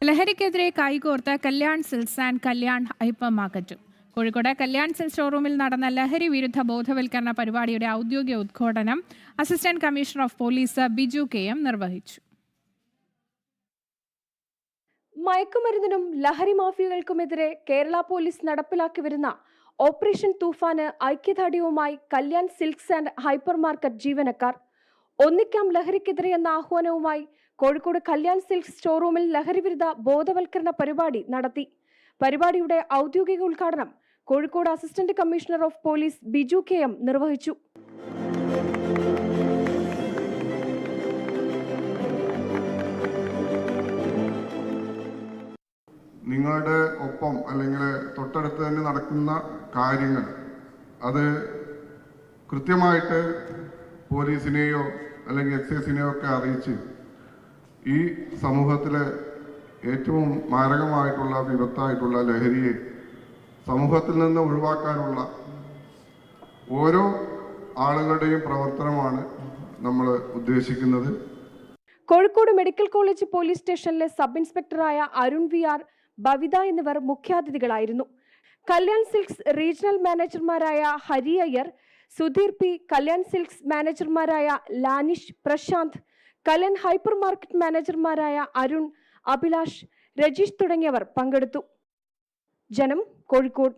ലഹരിക്കെതിരെ കൈകോർത്ത് Kalyan silks and Kalyan hyper മാർക്കറ്റും. കോഴിക്കോട് കല്യാൺ സിൽക്സ് ഷോറൂമിൽ നടന്ന ലഹരി വിരുദ്ധ ബോധവൽക്കരണ പരിപാടിയുടെ ഔദ്യോഗിക ഉദ്ഘാടനം assistant commissioner of police Biju KM നിർവഹിച്ചു. മയക്കുമരുന്നിനും ലഹരി മാഫിയകൾക്കുമെതിരെ കേരള പോലീസ് നടപ്പിലാക്കി വരുന്ന ഓപ്പറേഷൻ തൂഫാന് ഐക്യദാർഢ്യവുമായി Kalyan silks and hyper market ജീവനക്കാർ. ഒന്നിക്കാം ലഹരിക്കെതിരെ എന്ന ആഹ്വാനവുമായി കോഴിക്കോട് കല്യാൺ സിൽക്സ് ഷോറൂമിൽ ലഹരി വിരുദ്ധ ബോധവൽക്കരണ പരിപാടി നടത്തി. പരിപാടിയുടെ ഔദ്യോഗിക ഉദ്ഘാടനം Kozhikode assistant commissioner of police Biju KM നിർവഹിച്ചു. നിങ്ങളുടെ ഒപ്പം അല്ലെങ്കിൽ തൊട്ടടുത്ത് തന്നെ നടക്കുന്ന കാര്യങ്ങൾ അത് കൃത്യമായിട്ട് പോലീസിനെയോ അല്ലെങ്കിൽ എക്സൈസിനെയോ ഒക്കെ അറിയിച്ച് ഈ സമൂഹത്തിലെ ഏറ്റവും മാരകമായിട്ടുള്ള വിപത്തായിട്ടുള്ള ലഹരിയെ സമൂഹത്തിൽ നിന്ന് ഒഴിവാക്കാനുള്ള ഓരോ ആളുകളുടെയും പ്രവർത്തനമാണ് നമ്മൾ ഉദ്ദേശിക്കുന്നത്. കോഴിക്കോട് മെഡിക്കൽ കോളേജ് പോലീസ് സ്റ്റേഷനിലെ സബ് ഇൻസ്പെക്ടറായ അരുൺ VR, ബവിത എന്നിവർ മുഖ്യാതിഥികളായിരുന്നു. കല്യാൺ സിൽക്സ് റീജിയണൽ മാനേജർമാരായ ഹരി അയ്യർ, സുധീർ P, കല്യാൺ സിൽക്സ് മാനേജർമാരായ ലാനിഷ്, പ്രശാന്ത്, കല്യാൺ ഹൈപ്പർ മാർക്കറ്റ് മാനേജർമാരായ അരുൺ, അഭിലാഷ്, രജീഷ് തുടങ്ങിയവർ പങ്കെടുത്തു. ജനം, കോഴിക്കോട്.